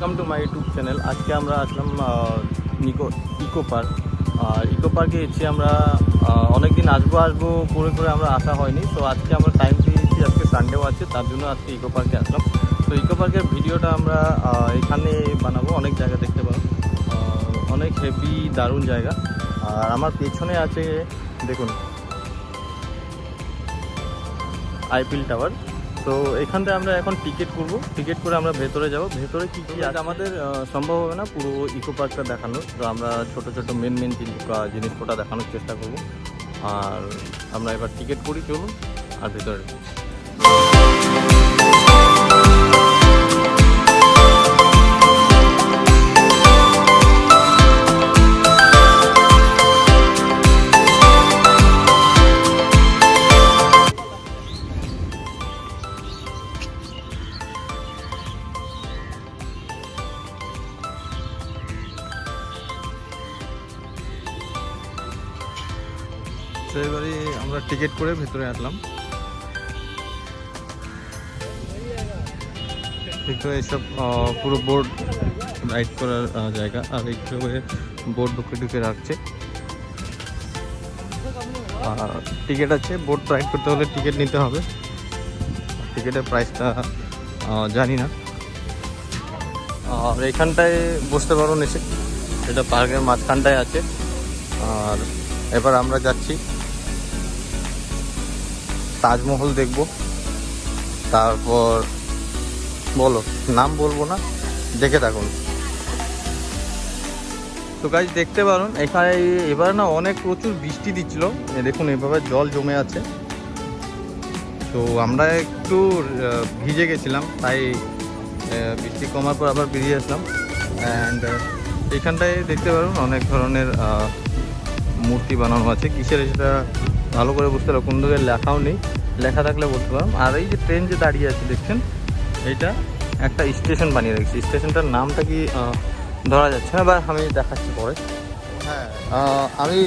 Welcome to my YouTube channel. আজকে আমরা আসলাম eco park. আর eco পার্কে এসেছি আমরা অনেক দিন আসবো করে আমরা আসা হয়নি। তো আজকে আমরা টাইম পেয়েছি, আজকে সানডেও আছে, তার জন্য আজকে ইকো পার্কে আসলাম। তো ইকো পার্কের ভিডিওটা আমরা এখানে বানাবো। অনেক জায়গা দেখতে পাবো, অনেক হেভি দারুণ জায়গা। আর আমার পেছনে আছে দেখুন আইফেল টাওয়ার। তো এখানটায় আমরা এখন টিকিট করব, টিকিট করে আমরা ভেতরে যাব। ভেতরে কী কী আছে আমাদের সম্ভব হবে না পুরো ইকো পার্কটা দেখানোর। তো আমরা ছোট ছোট মেন জিনিসপত্র দেখানোর চেষ্টা করব। আর আমরা এবার টিকিট করি, চলুন আর ভেতরে। তো এবারে আমরা টিকিট করে ভেতরে আসলাম। ভেতরে এইসব পুরো বোর্ড রাইড করার জায়গা। আর এইভাবে বোর্ড ঢুকে রাখছে। টিকিট আছে, বোর্ড রাইড করতে হলে টিকিট নিতে হবে। টিকিটের প্রাইসটা জানি না। আর এইখানটায় বসতে পারুন এসে, এটা পার্কের মাঝখানটায় আছে। আর এবার আমরা যাচ্ছি তাজমহল দেখব। তারপর বলো, নাম বলবো না, দেখে থাকুন। তো গাইজ দেখতে পারুন এখানে এবার না অনেক প্রচুর বৃষ্টি দিচ্ছিল। দেখুন এভাবে জল জমে আছে। তো আমরা একটু ভিজে গেছিলাম, তাই বৃষ্টি কমার পর আবার বেরিয়ে আসলাম। অ্যান্ড এখানটায় দেখতে পারুন অনেক ধরনের মূর্তি বানানো আছে। কিসের সেটা ভালো করে বুঝতে পারো, কোন দিকে লেখাও নেই, লেখা থাকলে বলতে পারলাম। আর এই যে ট্রেন যে দাঁড়িয়ে আছে দেখছেন, এইটা একটা স্টেশন বানিয়ে রেখেছি। স্টেশনটার নামটা কি ধরা যাচ্ছে না, বা আমি দেখাচ্ছি পরে। হ্যাঁ, আমি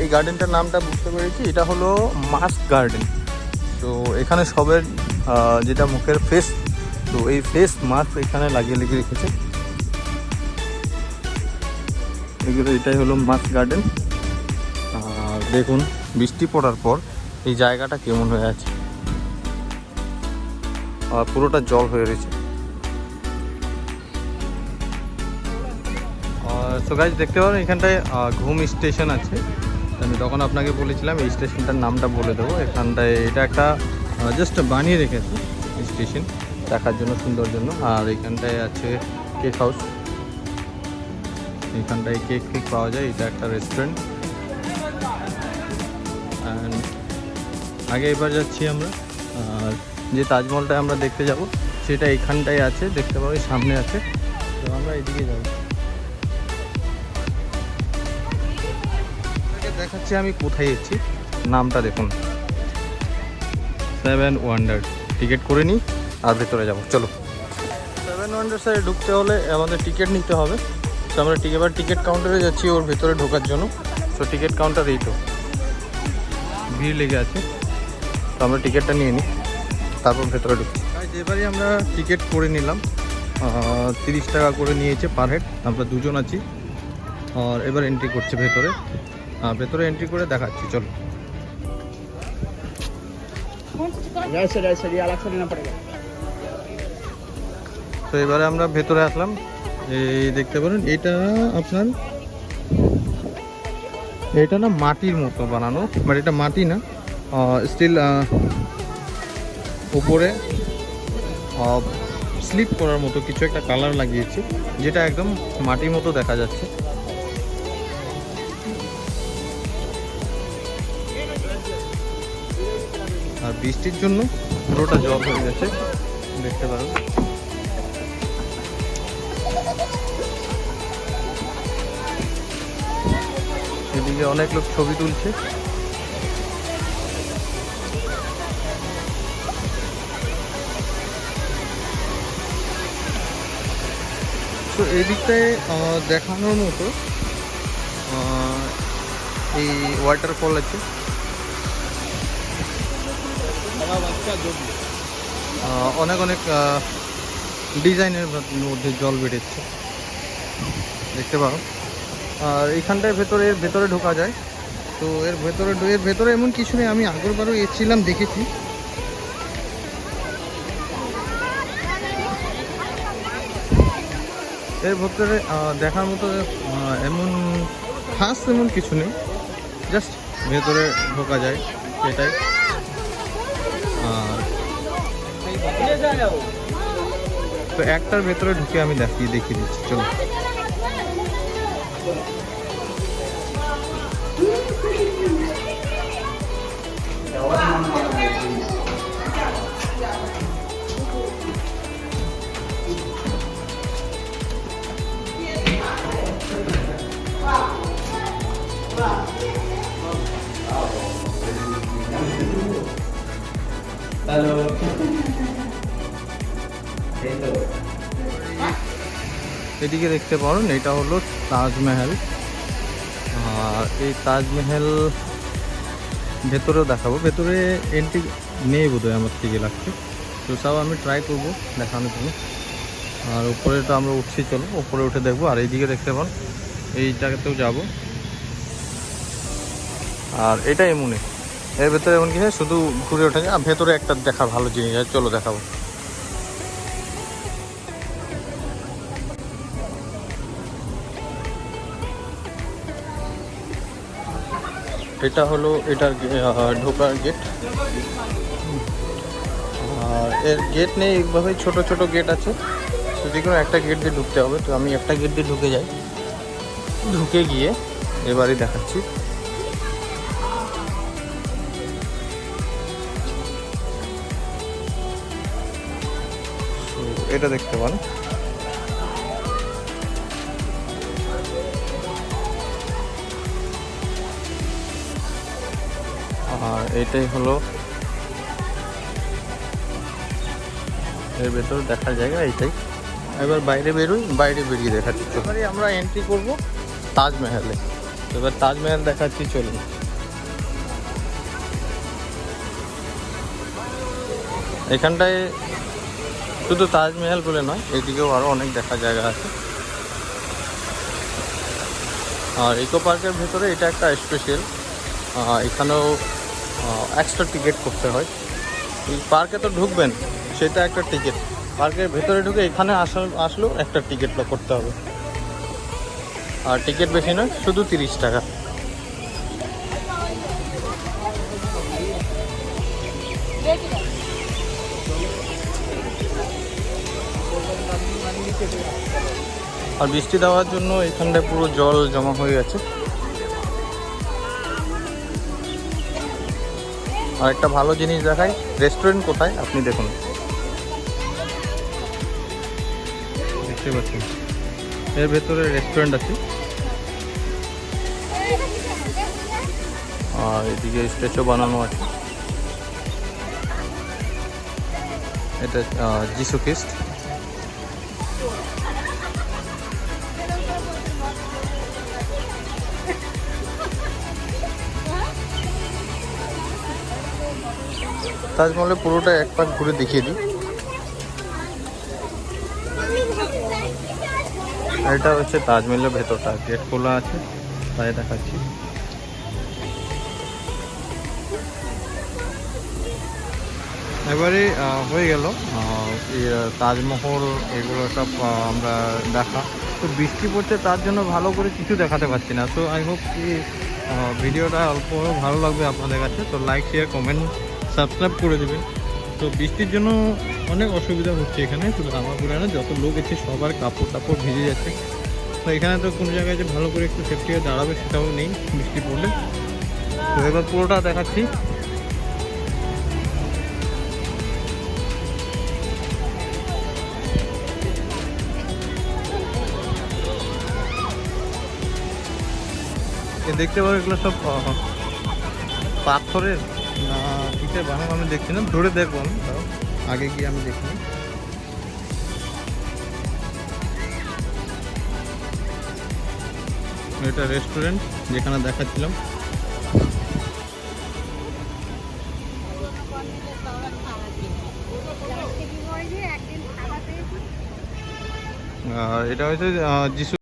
এই গার্ডেনটার নামটা বুঝতে পেরেছি, এটা হলো মাস্ক গার্ডেন। তো এখানে সবের যেটা মুখের ফেস, তো এই ফেস মাস্ক এখানে লাগিয়ে রেখেছে এগুলো। এটাই হলো মাস্ক গার্ডেন। আর দেখুন বৃষ্টি পড়ার পর এই জায়গাটা কেমন হয়ে আছে, আর পুরোটা জল হয়ে রয়েছে। তো গাইজ দেখতে পারেন এখানটায় ঘুম স্টেশন আছে। আমি তখন আপনাকে বলেছিলাম এই স্টেশনটার নামটা বলে দেবো। এখানটায় এটা একটা জাস্ট বানিয়ে রেখেছে স্টেশন, দেখার জন্য, সুন্দর জন্য। আর এখানটায় আছে কেক হাউস, এখানটায় কেক পাওয়া যায়। এটা একটা রেস্টুরেন্ট। অ্যান্ড আগে এবার যাচ্ছি আমরা, আর যে তাজমহলটা আমরা দেখতে যাব সেটা এখানটায় আছে, দেখতে পাবো সামনে আছে। তো আমরা এদিকে যাব। দেখাচ্ছি আমি কোথায় এসেছি, নামটা দেখুন, 7 ওয়ান্ডার। টিকিট করে নিই আর ভেতরে যাব, চলো। 7 ওয়ান্ডার সাইডে ঢুকতে হলে আমাদের টিকিট নিতে হবে। তো আমরা এবার টিকিট কাউন্টারে যাচ্ছি ওর ভেতরে ঢোকার জন্য। তো টিকিট কাউন্টার এই তো ভিড় লেগে আছে। তো আমরা টিকিটটা নিয়ে নিই, তারপর ভেতরে ঢুকি। এবারে আমরা টিকিট করে নিলাম, 30 টাকা করে নিয়েছে পার হেড। আমরা দুজন আছি। আর এবার এন্ট্রি করছে ভেতরে। ভেতরে এন্ট্রি করে দেখাচ্ছি, চলো। তো এবারে আমরা ভেতরে আসলাম। এই দেখতে পারেন এটা আপনার, এটা না মাটির মতো বানানো, বাট এটা মাটি না, স্টিল উপরে স্লিপ করার মতো কিছু একটা কালার লাগিয়েছে, যেটা একদম মাটির মতো দেখা যাচ্ছে। আর বৃষ্টির জন্য পুরোটা জল হয়ে গেছে, দেখতে পারেন। এদিকে অনেক লোক ছবি তুলছে। তো এই দিকটায় দেখানোর মতো এই ওয়াটারফল আছে। অনেক ডিজাইনের মধ্যে জল বেরোচ্ছে, দেখতে পারো। আর এইখানটায় এর ভেতরে ঢোকা যায়। তো এর ভেতরে এমন কিছু নেই, আমি আগেরবারও এসেছিলাম, দেখেছি। এর ভেতরে দেখার মতো এমন খাস এমন কিছু নেই, জাস্ট ভেতরে ঢোকা যায় এটাই। আর তো একটার ভেতরে ঢুকে আমি দেখিয়ে দিচ্ছি, চলো। হ্যালো। এদিকে দেখতে পারেন, এটা হলো তাজমহল। আর এই তাজমহল ভেতরেও দেখাবো, ভেতরে এন্ট্রি নেই বোধহয় আমার থেকে লাগছে, তো সব আমি ট্রাই করবো দেখানোর জন্য। আর উপরে তো আমরা উঠছি, চলো উপরে উঠে দেখবো। আর এইদিকে দেখতে পান, এই জায়গাতেও যাবো। আর এটা এমনই, এর ভেতরে এমন কি শুধু ঘুরে ওঠা যায়। আর ভেতরে একটা দেখা ভালো জিনিস আছে, চলো দেখাবো। এটা হলো এটার ঢোকার গেট। আর এর গেট নেই, এইভাবে ছোট ছোট গেট আছে, তো যে কোনো একটা গেট দিয়ে ঢুকতে হবে। তো আমি একটা গেট দিয়ে ঢুকে যাই, ঢুকে গিয়ে এবারে দেখাচ্ছি। এটা দেখতে পারেন, আর এটাই হলো এর ভেতরে দেখার জায়গা এইটাই। এবার বাইরে বেরোই, বাইরে বেরিয়ে দেখাচ্ছি। এবারে আমরা এন্ট্রি করব তাজমহলে। এবার তাজমহল দেখাচ্ছি, চলুন। এখানটায় শুধু তাজমহল বলে নয়, এদিকেও আরও অনেক দেখার জায়গা আছে। আর ইকো পার্কের ভেতরে এটা একটা স্পেশাল, এখানেও এক্সট্রা টিকিট করতে হয়। এই পার্কে তো ঢুকবেন, সেটা একটা টিকিট। পার্কের ভেতরে ঢুকে এখানে আসলেও একটা টিকিট করতে হবে। আর টিকিট বেশি নয়, শুধু 30 টাকা। আর বৃষ্টি দেওয়ার জন্য এখানটায় পুরো জল জমা হয়ে গেছে। আর একটা ভালো জিনিস দেখাই, রেস্টুরেন্ট কোথায় আপনি দেখুন, দেখতে পাচ্ছেন এর ভেতরে রেস্টুরেন্ট আছে। আর এদিকে স্ট্যাচু বানানো আছে, এটা যিশু খ্রিস্ট। তাজমহলে পুরোটা এক পাক ঘুরে দেখিয়ে দিই। এটা হচ্ছে তাজমহলের ভেতরটা, গেট খোলা আছে তাই দেখাচ্ছি। এবারে হয়ে গেল তাজমহল, এগুলো সব আমরা দেখা। তো বৃষ্টি পড়ছে, তার জন্য ভালো করে কিছু দেখাতে পারছি না। তো আই হোপ কি ভিডিওটা অল্প ভালো লাগবে আপনাদের কাছে। তো লাইক, শেয়ার, কমেন্ট, সাবস্ক্রাইব করে দেবেন। তো বৃষ্টির জন্য অনেক অসুবিধা হচ্ছে এখানে, শুধু আমার পুরো না, যত লোক আছে সবার কাপড় টাপড় ভিজে যাচ্ছে। তো এখানে তো কোনো জায়গায় যে ভালো করে একটু সেফটি হয়ে দাঁড়াবে সেটাও নেই বৃষ্টি পড়লে। তো এবার পুরোটা দেখাচ্ছি। দেখতে পাবো এগুলো সব পাথরের না কিসের বানানো আমি দেখছি না, ধরে দেখবো আমি, তাও আগে গিয়ে আমি দেখিনি। এটা রেস্টুরেন্ট যেখানে দেখাচ্ছিলাম। আর এটা হচ্ছে যিশু।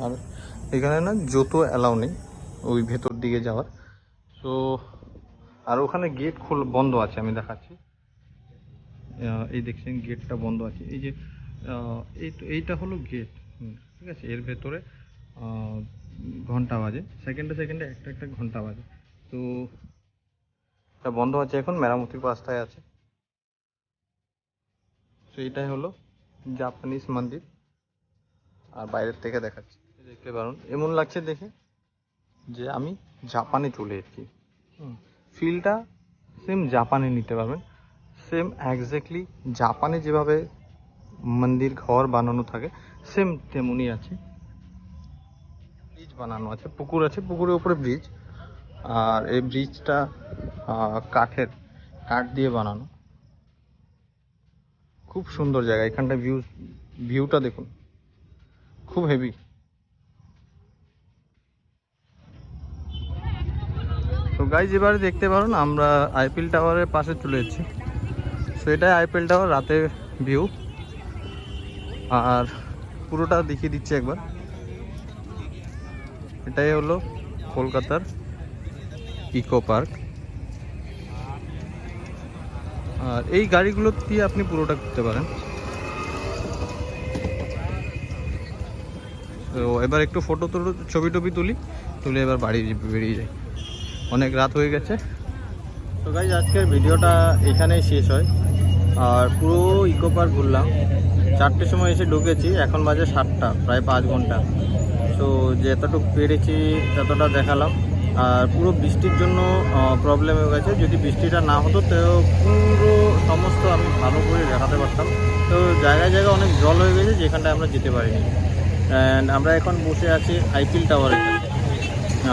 আর এখানে না জুতো অ্যালাউ নেই ওই ভেতর দিকে যাওয়ার। তো আর ওখানে গেট বন্ধ আছে, আমি দেখাচ্ছি। এই দেখছেন গেটটা বন্ধ আছে, এই যে এইটা হলো গেট। ঠিক আছে, এর ভেতরে ঘন্টা বাজে, সেকেন্ডে সেকেন্ডে একটা একটা ঘন্টা বাজে। তো এটা বন্ধ আছে এখন, মেরামতির রাস্তায় আছে। তো এটাই হলো জাপানিজ মন্দির, আর বাইরের থেকে দেখাচ্ছি। দেখতে পারুন এমন লাগছে দেখে যে আমি জাপানে চলে এসেছি। ফিলটা সেম জাপানে নিতে পারবেন, সেম একজ্যাক্টলি জাপানে যেভাবে মন্দির ঘর বানানো থাকে সেম তেমনই আছে। ব্রিজ বানানো আছে, পুকুর আছে, পুকুরের উপরে ব্রিজ। আর এই ব্রিজটা কাঠ দিয়ে বানানো। খুব সুন্দর জায়গা, এখানটা ভিউটা দেখুন, খুব হেভি। তো গাইজ এবারে দেখতে পারুন আমরা আইফেল টাওয়ারের পাশে চলে এসেছি। সো এটাই আইফেল টাওয়ার রাতের ভিউ, আর পুরোটা দেখিয়ে দিচ্ছি একবার। এটাই হলো কলকাতার ইকো পার্ক। আর এই গাড়িগুলো দিয়ে আপনি পুরোটা ঘুরতে পারেন। তো এবার একটু ফটো ছবি টবি তুলে এবার বাড়ি বেরিয়ে যাই, অনেক রাত হয়ে গেছে। তো গাইজ আজকের ভিডিওটা এখানেই শেষ হয়। আর পুরো ইকো পার্ক ঘুরলাম, 4টের সময় এসে ঢুকেছি, এখন বাজে 7টা, প্রায় 5 ঘন্টা। তো যতটুকু পেরেছি ততটা দেখালাম। আর পুরো বৃষ্টির জন্য প্রবলেম হয়ে গেছে, যদি বৃষ্টিটা না হতো তো পুরো সমস্ত আমি ভালো করে দেখাতে পারতাম। তো জায়গায় জায়গায় অনেক জল হয়ে গেছে, যেখানটায় আমরা যেতে পারিনি। অ্যান্ড আমরা এখন বসে আছি আইফেল টাওয়ারের কাছে।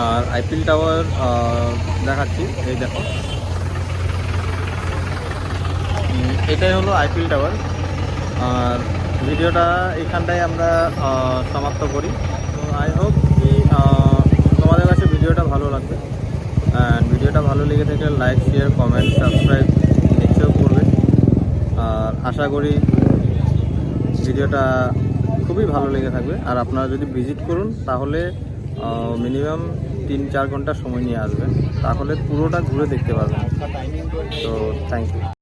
আর আইফেল টাওয়ার দেখাচ্ছি, এই দেখো, এটাই হলো আইফেল টাওয়ার। আর ভিডিওটা এখানটায় আমরা সমাপ্ত করি। তো আই হোপ কি তোমাদের কাছে ভিডিওটা ভালো লাগবে। অ্যান্ড ভিডিওটা ভালো লেগে থাকলে লাইক, শেয়ার, কমেন্ট, সাবস্ক্রাইব নিশ্চয় করবে। আর আশা করি ভিডিওটা খুবই ভালো লেগে থাকবে। আর আপনারা যদি ভিজিট করুন তাহলে মিনিমাম 3-4 ঘন্টা সময় নিয়ে আসবেন, তাহলে পুরোটা ঘুরে দেখতে পারবেন। তো থ্যাংক ইউ।